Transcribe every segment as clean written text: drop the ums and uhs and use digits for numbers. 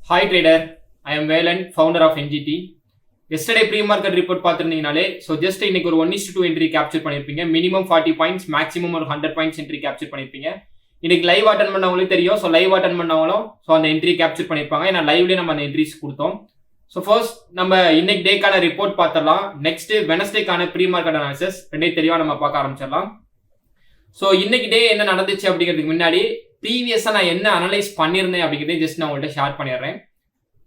Hi trader, I am Velan, founder of NGT. Yesterday pre-market report பார்த்திருந்தீங்கனாலே just இன்னைக்கு ஒரு 1:2 entry capture பண்ணிருப்பீங்க. minimum 40 points, maximum ஒரு 100 points entry capture பண்ணிருப்பீங்க. இன்னைக்கு live attend பண்ணவங்களுக்கு தெரியும். ஸோ லைவ் அட்டெண்ட் பண்ணவங்களும் அந்த என்ட்ரி கேப்சர் பண்ணிருப்பாங்க. ஏன்னா லைவ்லேயே நம்ம அந்த என்ட்ரிஸ் கொடுத்தோம். ஸோ ஃபர்ஸ்ட் நம்ம இன்னைக்கு டேக்கான ரிப்போர்ட் பார்த்துடலாம். நெக்ஸ்ட் வெனஸ்டேக்கான ப்ரீ மார்க்கெட் அனாலிசிஸ் ரெண்டையும் தெளிவாக நம்ம பார்க்க ஆரம்பிச்சிடலாம். ஸோ இன்னைக்கு டே என்ன நடந்துச்சு அப்படிங்கிறதுக்கு முன்னாடி ப்ரீவியஸாக நான் என்ன அனலைஸ் பண்ணியிருந்தேன் அப்படிங்கிறதே ஜஸ்ட் நான் உங்கள்கிட்ட ஷேர் பண்ணிடுறேன்.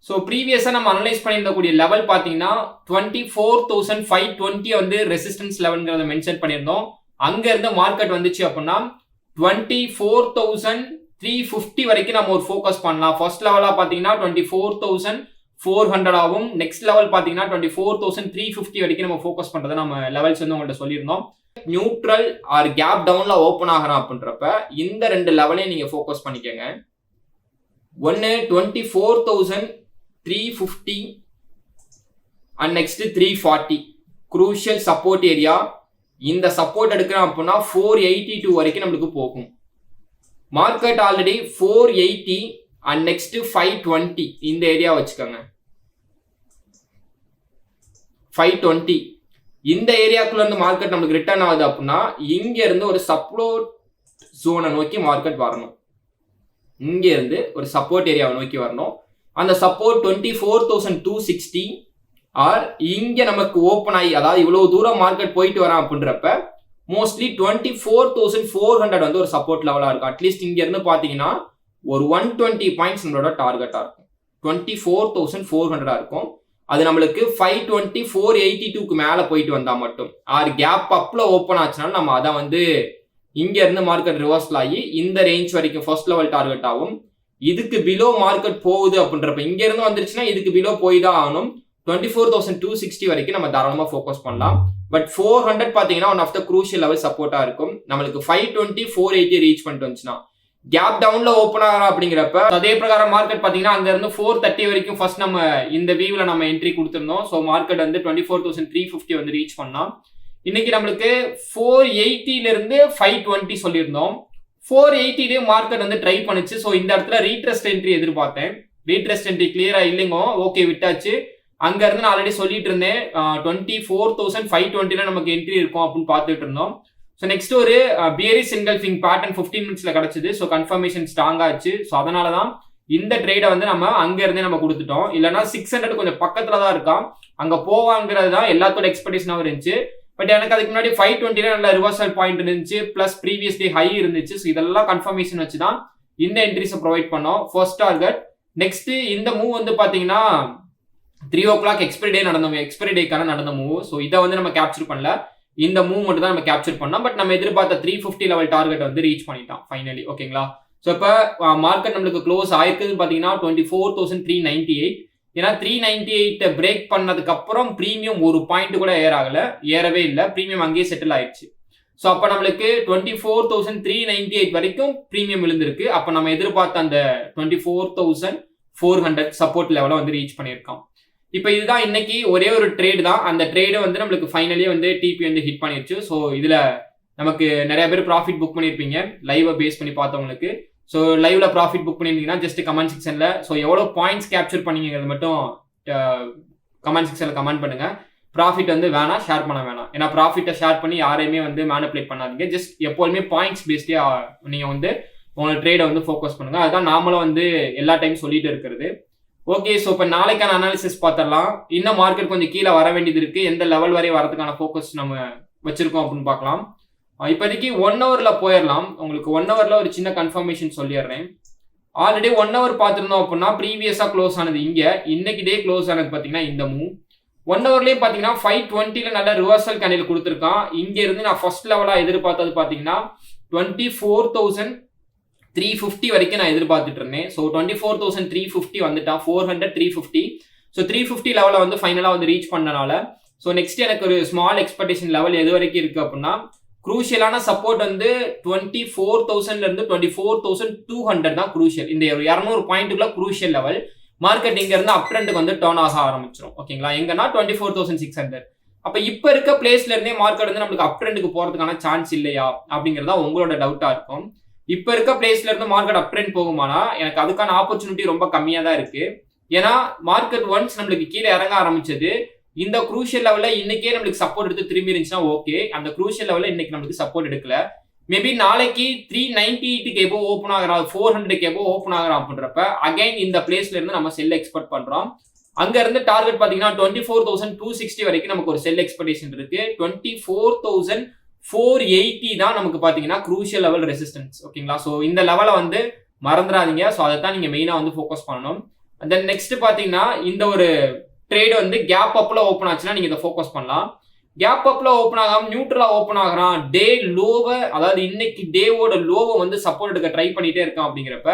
ஸோ ப்ரீவியஸாக நம்ம அனலைஸ் பண்ணியிருந்தக்கூடிய லெவல் பார்த்தீங்கன்னா 24,520 வந்து ரெசிஸ்டன்ஸ் லெவல்ங்கிறத மென்ஷன் பண்ணியிருந்தோம். அங்கேருந்து மார்க்கெட் வந்துச்சு அப்படின்னா 24,350 வரைக்கும் நம்ம ஒரு ஃபோக்கஸ் பண்ணலாம். ஃபர்ஸ்ட் லெவலாக பார்த்தீங்கன்னா 24,400 ஆகும். நெக்ஸ்ட் லெவல் பார்த்தீங்கன்னா 24,350 வரைக்கும் நம்ம ஃபோக்கஸ் பண்ணுறதை நம்ம லெவல்ஸ் வந்து உங்கள்கிட்ட சொல்லியிருந்தோம். நியூட்ரல் ஆர் கேப் டவுன்ல ஓப்பன் ஆகிறோம் அப்படின்றப்ப இந்த ரெண்டு லெவலையும் நீங்க ஃபோக்கஸ் பண்ணிக்கங்க. ஒன்னு 24,350 and next 340 crucial support area. இந்த சப்போர்ட் எடுக்கிறோம் அப்படின்னா 482 வரைக்கும் நம்மளுக்கு போகும். மார்க்கெட் ஆல்ரெடி 480 அண்ட் நெக்ஸ்ட் 520 இந்த ஏரியா வச்சுக்கோங்க. 520 இந்த ஏரியாக்குள்ள இருந்து மார்க்கெட் நம்மளுக்கு ரிட்டர்ன் ஆகுது அப்படின்னா இங்க இருந்து ஒரு சப்போர்ட் ஜோனை நோக்கி மார்க்கெட் வரணும். இங்க இருந்து ஒரு சப்போர்ட் ஏரியாவை நோக்கி வரணும். அந்த சப்போர்ட் 24,260 ஆர் இங்க நமக்கு ஓப்பன் ஆகி, அதாவது இவ்வளவு தூரம் மார்க்கெட் போயிட்டு வரான் அப்படின்றப்ப மோஸ்ட்லி 24,400 வந்து ஒரு சப்போர்ட் லெவலா இருக்கும். அட்லீஸ்ட் இங்க இருந்து பாத்தீங்கன்னா ஒரு 120 பாயிண்ட்ஸ் நம்மளோட டார்கெட்டா இருக்கும். 24,400 இருக்கும். அது நம்மளுக்கு 520 482க்கு மேல போயிட்டு வந்தா மட்டும் ஆர் கேப் அப்ல ஓப்பன் ஆச்சுனாலும் நம்ம அதை வந்து இங்க இருந்து மார்க்கெட் ரிவர்சல் ஆகி இந்த ரேஞ்ச் வரைக்கும் ஃபர்ஸ்ட் லெவல் டார்கெட் ஆகும். இதுக்கு பிலோ மார்க்கெட் போகுது அப்படின்றப்ப இங்க இருந்து வந்துருச்சுன்னா இதுக்கு பிலோ போய் தான் ஆகணும். 24,260 வரைக்கும் நம்ம தாராளமா ஃபோக்கஸ் பண்ணலாம். பட் 400 பாத்தீங்கன்னா one of the crucial level சப்போர்ட்டா இருக்கும். நம்மளுக்கு 520 480 ரீச் பண்ணிட்டு வந்துச்சுன்னா கேப் டவுன்ல ஓப்பன் ஆகிறோம் அப்படிங்கிறப்ப அதே பிரகாரம் மார்க்கெட் பாத்தீங்கன்னா அங்க இருந்து 430 வரைக்கும் ஃபர்ஸ்ட் நம்ம இந்த வியூல நம்ம என்ட்ரி கொடுத்திருந்தோம். ஸோ மார்க்கெட் வந்து 24,350 வந்து ரீச் பண்ணோம். இன்னைக்கு நம்மளுக்கு 480ல இருந்து 520 சொல்லியிருந்தோம். 480 மார்க்கெட் வந்து ட்ரை பண்ணுச்சு. ஸோ இந்த இடத்துல ரீட்ரெஸ்ட் என்ட்ரி எதிர்பார்த்தேன். ரீட்ரெஸ்ட் என்ட்ரி கிளியரா இல்லைங்க, ஓகே விட்டாச்சு. அங்க இருந்து நான் ஆல்ரெடி சொல்லிட்டு இருந்தேன் 24,520ல நமக்கு என்ட்ரி இருக்கும் அப்படின்னு பார்த்துட்டு இருந்தோம். ஸோ நெக்ஸ்ட் ஒரு பியரிஷ் என்கல்ஃபிங் பேட்டர்ன் 15 மினிட்ஸ்ல கிடைச்சது. ஸோ கன்ஃபர்மேஷன் ஸ்ட்ராங் ஆச்சு. ஸோ அதனால தான் இந்த ட்ரேடை வந்து நம்ம அங்க இருந்தே நம்ம கொடுத்துட்டோம். இல்லைன்னா 600 கொஞ்சம் பக்கத்துல தான் இருக்கான், அங்க போவாங்கிறது தான் எல்லாத்தோட எக்ஸ்பெக்டேஷனாகவும் இருந்துச்சு. பட் எனக்கு அதுக்கு முன்னாடி 520 நல்ல ரிவர்சல் பாயிண்ட் இருந்துச்சு, பிளஸ் ப்ரீவியஸ் டே ஹை இருந்துச்சு. ஸோ இதெல்லாம் கன்ஃபர்மேஷன் வச்சு தான் இந்த என்ட்ரிஸை ப்ரொவைட் பண்ணோம். First target. நெக்ஸ்ட் இந்த மூவ் வந்து பாத்தீங்கன்னா 3 o'clock எக்ஸ்பைரி டேக்கான நடந்த மூவ். ஸோ இதை வந்து நம்ம கேப்சர் பண்ணல, இந்த மூவ் மட்டும் தான் நம்ம கேப்சர் பண்ணோம். பட் நம்ம எதிர்பார்த்த 350 லெவல் டார்கெட் வந்து ரீச் பண்ணிட்டோம் ஃபைனலி. ஓகேங்களா? ஸோ இப்போ மார்க்கெட் நம்மளுக்கு க்ளோஸ் ஆயிருக்குதுன்னு பார்த்தீங்கன்னா 24,398. ஏன்னா 398 பிரேக் பண்ணதுக்கு அப்புறம் ப்ரீமியம் ஒரு பாயிண்ட் கூட ஏறவே இல்லை. ப்ரீமியம் அங்கேயே செட்டில் ஆயிடுச்சு. ஸோ அப்போ நம்மளுக்கு 24,398 வரைக்கும் ப்ரீமியம் விழுந்திருக்கு. அப்போ நம்ம எதிர்பார்த்த அந்த 24,400 சப்போர்ட் லெவலை வந்து ரீச் பண்ணியிருக்கோம். இப்போ இதுதான் இன்னைக்கு ஒரே ஒரு ட்ரேட் தான். அந்த ட்ரேடு வந்து நம்மளுக்கு ஃபைனலியே வந்து டிபி வந்து ஹிட் பண்ணிருச்சு. ஸோ இதுல நமக்கு நிறைய பேர் ப்ராஃபிட் புக் பண்ணியிருப்பீங்க லைவை பேஸ் பண்ணி பார்த்தவங்களுக்கு. ஸோ லைவ்ல ப்ராஃபிட் புக் பண்ணியிருந்தீங்கன்னா ஜஸ்ட் கமெண்ட் செக்ஷன்ல ஸோ எவ்வளோ பாயிண்ட்ஸ் கேப்சர் பண்ணீங்கிறது மட்டும் கமெண்ட் செக்ஷன்ல கமெண்ட் பண்ணுங்க. ப்ராஃபிட் வந்து வேணாம், ஷேர் பண்ண வேணாம். ஏன்னா ப்ராஃபிட்டை ஷேர் பண்ணி யாரையுமே வந்து மேனிபுலேட் பண்ணாதீங்க. ஜஸ்ட் எப்போதுமே பாயிண்ட்ஸ் பேஸ்டே நீங்க வந்து உங்களோட ட்ரேடை வந்து ஃபோக்கஸ் பண்ணுங்க. அதுதான் நாமளும் வந்து எல்லா டைம் சொல்லிட்டு இருக்கிறது. ஓகே, ஸோ இப்போ நாளைக்கான அனாலிசிஸ் பார்த்துடலாம். இன்னும் மார்க்கெட் கொஞ்சம் கீழே வர வேண்டியது இருக்கு. எந்த லெவல் வரை வரதுக்கான ஃபோக்கஸ் நம்ம வச்சிருக்கோம் அப்படின்னு பார்க்கலாம். இப்போதைக்கு 1 ஹவர்ல போயிடலாம். உங்களுக்கு 1 ஹவர்ல ஒரு சின்ன கன்ஃபர்மேஷன் சொல்லிடுறேன். ஆல்ரெடி 1 ஹவர் பார்த்துருந்தோம் அப்படின்னா ப்ரீவியஸாக க்ளோஸ் ஆனது இங்கே, இன்னைக்கு டே க்ளோஸ் ஆனது பார்த்தீங்கன்னா இந்த மூவ் 1 ஹவர்லேயே பார்த்தீங்கன்னா 520ல நல்ல ரிவர்சல் கேண்டில் கொடுத்துருக்கான். இங்கே இருந்து நான் ஃபர்ஸ்ட் லெவலாக எதிர்பார்த்தது பார்த்தீங்கன்னா 24,350 வரைக்கும் நான் எதிர்பார்த்துட்டு இருந்தேன். ஸோ 24,350 வந்துட்டா 400 350. ஸோ 350 லெவலில் வந்து ஃபைனலாக வந்து ரீச் பண்ணனால ஸோ நெக்ஸ்ட் எனக்கு ஒரு ஸ்மால் எக்ஸ்பெக்டேஷன் லெவல் எது வரைக்கும் இருக்கு அப்படின்னா குரூஷியலான சப்போர்ட் வந்து 24,000ல இருந்து 24,200 தான் குரூஷியல். இந்த 200 பாயிண்ட்டுக்குள்ள குரூஷியல் லெவல். மார்க்கெட் இங்க இருந்து அப் ட்ரெண்டுக்கு வந்து டர்ன் ஆக ஆரம்பிச்சிடும். ஓகேங்களா? எங்கன்னா 24,600. அப்ப இப்ப இருக்க பிளேஸ்ல இருந்தே மார்க்கெட் வந்து நம்மளுக்கு அப் ட்ரெண்டுக்கு போறதுக்கான சான்ஸ் இல்லையா அப்படிங்கறதா உங்களோட டவுட்டா இருக்கும். இப்ப இருக்க பிளேஸ்ல இருந்து மார்க்கெட் அப் ட்ரெண்ட் போகுமானா எனக்கு அதுக்கான ஆப்பர்ச்சுனிட்டி ரொம்ப கம்மியா தான் இருக்கு. ஏன்னா மார்க்கெட் ஒன்ஸ் நம்மளுக்கு கீழே இறங்க ஆரம்பிச்சது, இந்த குரூஷியல் லெவல்ல இன்னைக்கே நம்மளுக்கு சப்போர்ட் எடுத்து திரும்பி இருந்துச்சுன்னா ஓகே. அந்த குரூஷியல் லெவல்ல இன்னைக்கு நம்மளுக்கு சப்போர்ட் எடுக்கல. மேபி நாளைக்கு 398க்கு எபோ ஓப்பன் ஆகிறான், 400க்கு எபோ ஓப்பன் ஆகிறான் அப்படின்றப்ப அகைன் இந்த பிளேஸ்ல இருந்து நம்ம செல் எக்ஸ்பெக்ட் பண்றோம். அங்க இருந்து டார்கெட் பாத்தீங்கன்னா 24,260 வரைக்கும் நமக்கு ஒரு செல் எக்ஸ்பெக்டேஷன் இருக்கு. 24,480 தான் நமக்கு பாத்தீங்கன்னா குரூஷியல் லெவல் ரெசிஸ்டன்ஸ். ஓகேங்களா? ஸோ இந்த லெவலை வந்து மறந்துடாதீங்க. ஸோ அதை தான் நீங்க மெயினா வந்து ஃபோக்கஸ் பண்ணணும். தென் நெக்ஸ்ட் பாத்தீங்கன்னா இந்த ஒரு ட்ரேட் வந்து கேப் அப்ல ஓப்பன் ஆச்சுன்னா நீங்க இதை ஃபோக்கஸ் பண்ணலாம். கேப் அப்ல ஓப்பன் ஆகாம நியூட்ரலா ஓப்பன் ஆகிறான், டே லோவை, அதாவது இன்னைக்கு டேவோட லோவை வந்து சப்போர்ட் எடுக்க ட்ரை பண்ணிட்டே இருக்கான் அப்படிங்கிறப்ப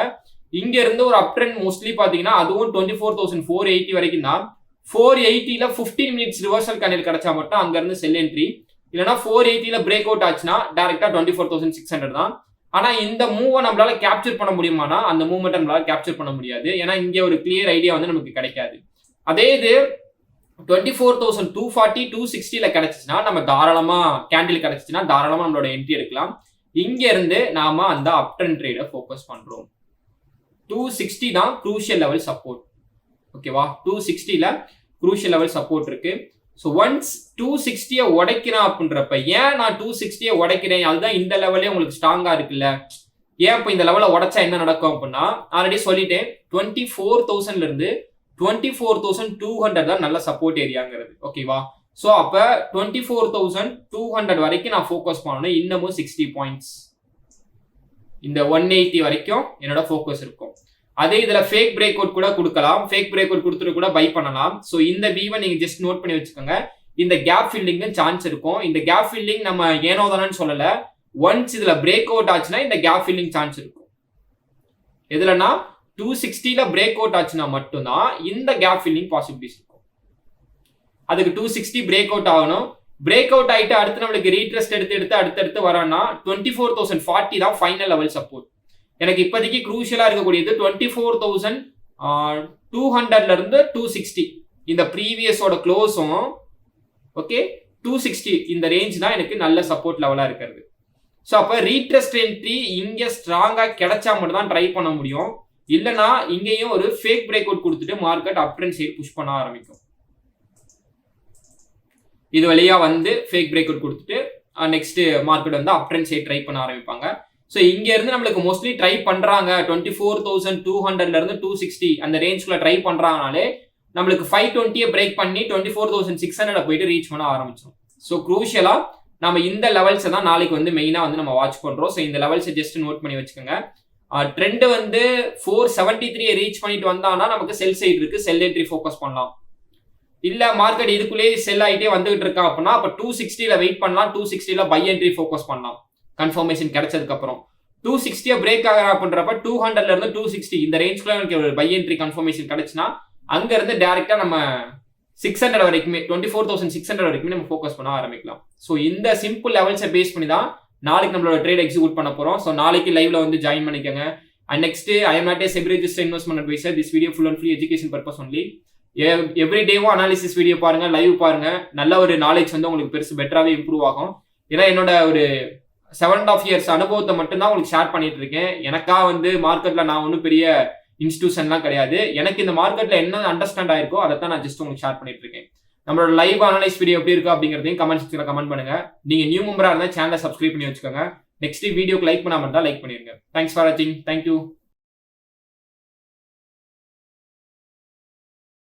இங்க இருந்து ஒரு அப் ட்ரெண்ட் மோஸ்ட்லி பாத்தீங்கன்னா அதுவும் 24,480 வரைக்கும் தான். 480ல 15 மினிட்ஸ் ரிவர்சல் கேண்டில் கிடைச்சா மட்டும் அங்க இருந்து செல் என்ட்ரி, இல்லைன்னா 480ல பிரேக் அவுட் ஆச்சுன்னா டைரக்டா 24,600 தான். ஆனா இந்த மூவை நம்மளால கேப்சர் பண்ண முடியுமானா அந்த மூவ்மெண்ட் நம்மளால கேப்சர் பண்ண முடியாது. ஏன்னா இங்க ஒரு கிளியர் ஐடியா வந்து நமக்கு கிடைக்காது. அதே இது 24,240 260ல கிடைச்சிச்சுன்னா நம்ம தாராளமா கேண்டில் கிடைச்சிச்சுன்னா தாராளமா நம்மளோட என்ட்ரி எடுக்கலாம். இங்க இருந்து நாம அந்த அப் ட்ரெண்ட் ட்ரேட ஃபோக்கஸ் பண்றோம். 260 தான் குரூஷியல் லெவல் சப்போர்ட். ஓகேவா? 260ல குரூஷியல் லெவல் சப்போர்ட் இருக்கு. ஸோ ஒன்ஸ் 260 உடைக்கிறான் அப்படின்றப்ப, ஏன் நான் 260 உடைக்கிறேன், அதுதான் இந்த லெவலே உங்களுக்கு ஸ்ட்ராங்கா இருக்குல்ல, ஏன் இப்போ இந்த லெவலை உடைச்சா என்ன நடக்கும் அப்படின்னா ஆல்ரெடி சொல்லிட்டேன், 24,000ல இருந்து 24,200 தான் நல்ல சப்போர்ட் ஏரியாங்கிறது. ஓகேவா? ஸோ அப்ப 24,200 வரைக்கும் நான் ஃபோக்கஸ் பண்ணணும். இன்னமும் 60 பாயிண்ட்ஸ், இந்த 180 வரைக்கும் என்னோட ஃபோக்கஸ் இருக்கும். அதே இதுல ஃபேக் பிரேக் அவுட் கூட கொடுக்கலாம், ஃபேக் பிரேக் அவுட் கொடுத்துட்டு கூட பை பண்ணலாம். ஸோ இந்த வியூவை நீங்க ஜஸ்ட் நோட் பண்ணி வச்சுக்கோங்க. இந்த கேப் ஃபில்லிங்கு சான்ஸ் இருக்கும். இந்த கேப் ஃபில்லிங் நம்ம ஏனோ தானு சொல்லல, ஒன்ஸ் இதுல பிரேக் அவுட் ஆச்சுன்னா இந்த கேப் ஃபில்லிங் சான்ஸ் இருக்கும். எதுலன்னா 260ல பிரேக் அவுட் ஆச்சுன்னா மட்டும்தான் இந்த கேப் ஃபில்லிங் பாசிபிலிட்டிஸ் இருக்கும். அதுக்கு 260 பிரேக் அவுட் ஆகணும். பிரேக் அவுட் ஆயிட்டு அடுத்து நம்மளுக்கு ரீட்ரெஸ்ட் எடுத்து அடுத்தடுத்து வரோம்னா 24,040 தான் ஃபைனல் லெவல் சப்போர்ட். எனக்கு இப்போதைக்கு குரூஷியலா இருக்கக்கூடியது 24,200ல இருந்து 260, இந்த ப்ரீவியஸோட க்ளோஸும் ஓகே 260 இந்த ரேஞ்ச் தான் எனக்கு நல்ல சப்போர்ட் லெவலா இருக்கிறது. ஸோ அப்போ ரீட்ரெஸ்ட் என்ட்ரி இங்க ஸ்ட்ராங்கா கிடைச்சா மட்டும் தான் ட்ரை பண்ண முடியும். இல்லைன்னா இங்கேயும் ஒரு ஃபேக் பிரேக் அவுட் கொடுத்துட்டு market up trend side push பண்ண ஆரம்பிக்கும். இது வழியா வந்து fake break out next market மார்க்கெட் வந்து அப் ட்ரெண்ட் சைடு ட்ரை பண்ண ஆரம்பிப்பாங்க. ஸோ இங்க இருந்து நம்மளுக்கு மோஸ்ட்லி ட்ரை பண்றாங்க 24,200ல இருந்து 260 அந்த ரேஞ்ச்குள்ள ட்ரை பண்றாங்கனாலே நம்மளுக்கு 520 பிரேக் பண்ணி 24,600 போயிட்டு ரீச் பண்ண ஆரம்பிச்சோம். ஸோ குரூஷியலா நம்ம இந்த லெவல்ஸை தான் நாளைக்கு வந்து மெயினா வந்து நம்ம வாட்ச் பண்றோம். ஸோ இந்த லெவல்ஸை ஜஸ்ட் நோட் பண்ணி வச்சுக்கோங்க. ட்ரெண்ட் வந்து 473 ரீச் பண்ணிட்டு வந்தாங்கன்னா நமக்கு செல் சைடு இருக்கு, செல் என்ட்ரி ஃபோக்கஸ் பண்ணலாம். இல்ல மார்க்கெட் இதுக்குள்ளேயே செல் ஆகிட்டே வந்துகிட்டு இருக்கா அப்படின்னா அப்ப 260ல வெயிட் பண்ணலாம், 260ல பை என்ட்ரி ஃபோக்கஸ் பண்ணலாம் கன்ஃபர்மேஷன் கிடைச்சதுக்கு அப்புறம். 260 பிரேக் ஆகிற அப்படின்றப்ப 200ல இருந்து 260 இந்த ரேஞ்ச்குள்ள எனக்கு ஒரு பை என்ட்ரி கன்ஃபர்மேஷன் கிடைச்சுன்னா அங்க இருந்து டைரக்டா நம்ம 600 வரைக்குமே 24,600 வரைக்குமே நம்ம ஃபோக்கஸ் பண்ண ஆரம்பிக்கலாம். ஸோ இந்த சிம்பிள் லெவல்ஸை பேஸ் பண்ணி தான் நாளைக்கு நம்மளோட ட்ரேட் எக்ஸிக்யூட் பண்ண போறோம். ஸோ நாளைக்கு லைவ்ல வந்து ஜாயின் பண்ணிக்கோங்க. And next I am not a SEBI registered investment advisor. This video full and free education purpose only. Every டேவும் அனாலிசிஸ் வீடியோ பாருங்க, லைவ் பாருங்க, நல்ல ஒரு நாலேஜ் வந்து உங்களுக்கு பெருசு பெட்டராகவே இம்ப்ரூவ் ஆகும். ஏன்னா என்னோட ஒரு 7.5 years அனுபவத்தை மட்டும்தான் உங்களுக்கு ஷேர் பண்ணிட்டு இருக்கேன். எனக்கா வந்து மார்க்கெட்ல நான் ஒன்றும் பெரிய இன்ஸ்டிடியூஷன்லாம் கிடையாது. எனக்கு இந்த மார்க்கெட்ல என்ன அண்டர்ஸ்டாண்ட் ஆயிருக்கோ அதை தான் நான் ஜஸ்ட் உங்களுக்கு ஷேர் பண்ணிட்டு இருக்கேன். நம்மளோட லைவ் அனலைஸ் வீடியோ எப்படி இருக்கு அப்படிங்கிறதையும் கமெண்ட் செக்ஷன்ல கமெண்ட் பண்ணுங்க. நீங்க நியூ மெம்பரா இருந்தால் சேனலை சப்ஸ்கிரைப் பண்ணி வச்சுக்கோங்க. நெக்ஸ்ட் வீடியோக்கு லைக் பண்ணாம இருந்தால் லைக் பண்ணிருங்க. தேங்க்ஸ் ஃபார் வாட்சிங். தேங்க்யூ.